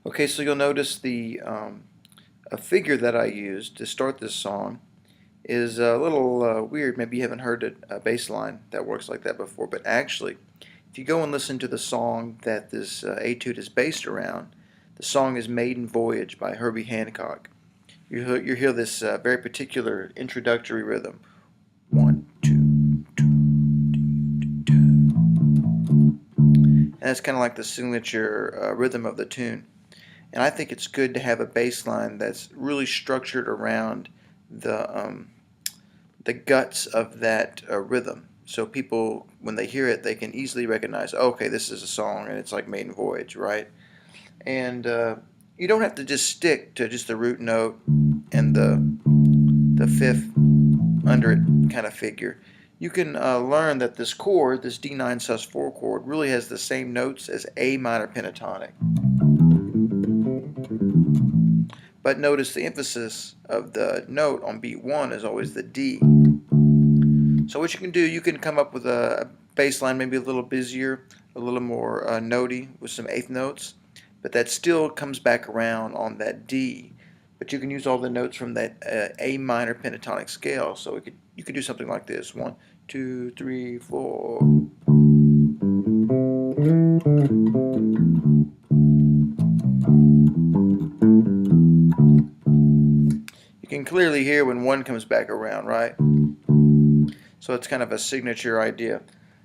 Okay, so you'll notice the a figure that I used to start this song is a little weird. Maybe you haven't heard a bass line that works like that before, but actually, if you go and listen to the song that this etude is based around, the song is Maiden Voyage by Herbie Hancock. You hear this very particular introductory rhythm. 1, 2, 2, 2, 2. And that's kind of like the signature rhythm of the tune. And I think it's good to have a bass line that's really structured around the guts of that rhythm. So people, when they hear it, they can easily recognize, oh, okay, this is a song, and it's like Maiden Voyage, right? And you don't have to just stick to just the root note and the fifth under it kind of figure. You can learn that this chord, this D9 sus4 chord, really has the same notes as A minor pentatonic. But notice the emphasis of the note on beat 1 is always the D. So what you can do, you can come up with a bass line maybe a little busier, a little more notey with some eighth notes, but that still comes back around on that D. But you can use all the notes from that A minor pentatonic scale. So you could do something like this: 1, 2, 3, 4. You can clearly hear when 1 comes back around, right? So it's kind of a signature idea.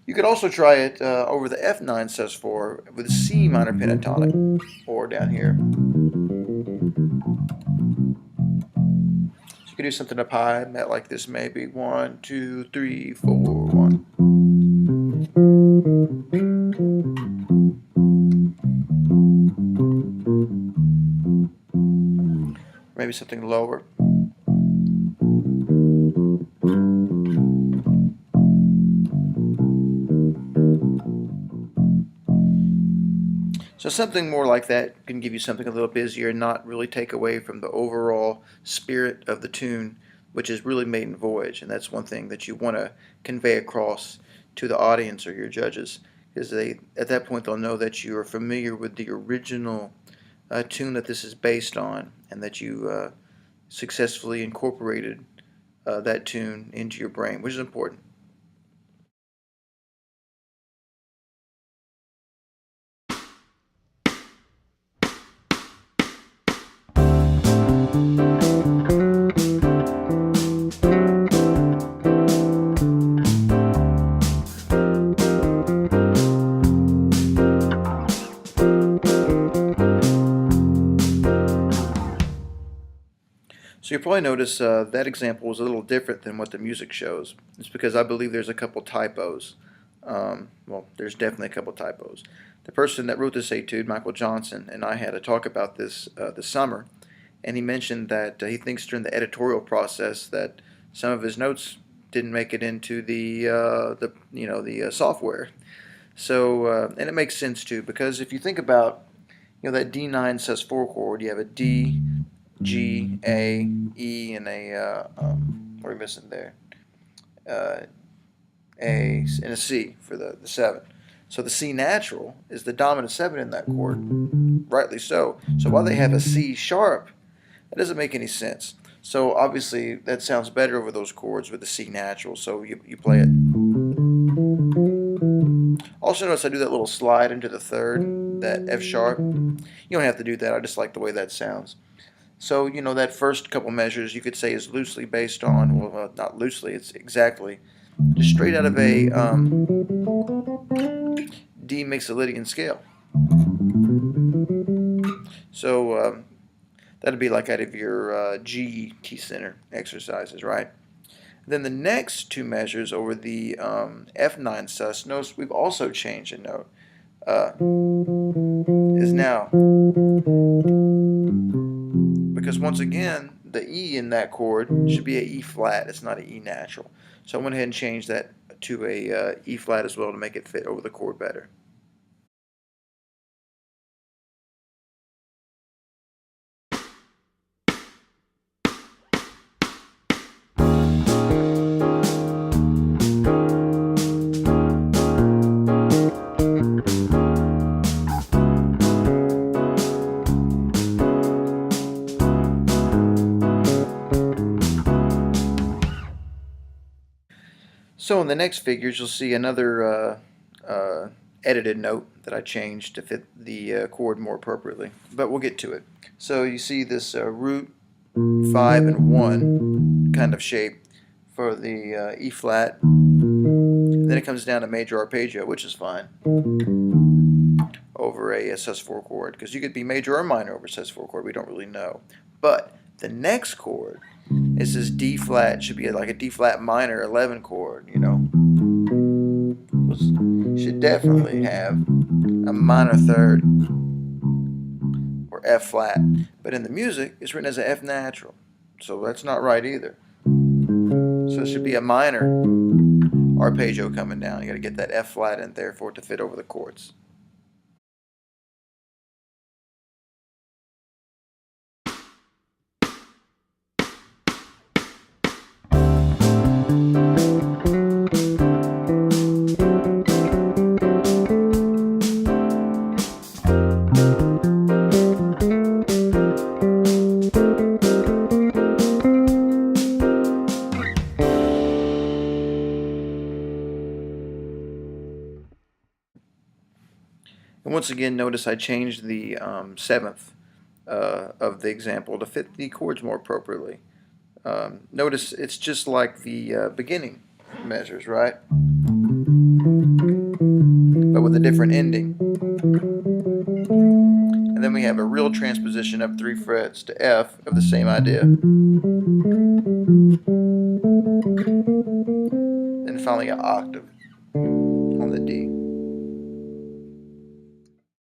You could also try it over the F9 sus4 with C minor pentatonic, or down here. So you could do something up high, like this maybe. 1, 2, 3, 4, 1. Maybe something lower. So something more like that can give you something a little busier and not really take away from the overall spirit of the tune, which is really Maiden Voyage. And that's one thing that you want to convey across to the audience or your judges, is they, at that point, they'll know that you are familiar with the original tune that this is based on, and that you successfully incorporated that tune into your brain, which is important. So you'll probably notice that example was a little different than what the music shows. It's because I believe there's a couple typos. Well, there's definitely a couple typos. The person that wrote this etude, Michael Johnson, and I had a talk about this this summer, and he mentioned that he thinks during the editorial process that some of his notes didn't make it into the software. So and it makes sense too, because if you think about that D9 sus4 chord, you have a D, G, A, E, and a what are we missing there? A and a C for the 7. So the C natural is the dominant 7 in that chord, rightly so. So while they have a C sharp, that doesn't make any sense. So obviously that sounds better over those chords with the C natural. So you play it. Also notice I do that little slide into the 3rd, that F sharp. You don't have to do that. I just like the way that sounds. So, that first couple measures you could say is loosely based on, well, not loosely, it's exactly just straight out of a D Mixolydian scale. So that'd be like out of your G key center exercises, right? Then the next 2 measures over the F9 sus, notice we've also changed a note. Is now, because once again the E in that chord should be a E flat, it's not an E natural. So I went ahead and changed that to a E flat as well to make it fit over the chord better. So in the next figures, you'll see another edited note that I changed to fit the chord more appropriately, but we'll get to it. So you see this root 5 and 1 kind of shape for the E flat. Then it comes down to major arpeggio, which is fine, over a sus4 chord, because you could be major or minor over sus4 chord, we don't really know. But the next chord is this D flat, should be like a D flat minor 11 chord, you know. Should definitely have a minor third or F flat, but in the music it's written as an F natural, so that's not right either. So it should be a minor arpeggio coming down. You got to get that F flat in there for it to fit over the chords. And once again, notice I changed the 7th of the example to fit the chords more appropriately. Notice it's just like the beginning measures, right? But with a different ending. And then we have a real transposition up 3 frets to F of the same idea. And finally an octave.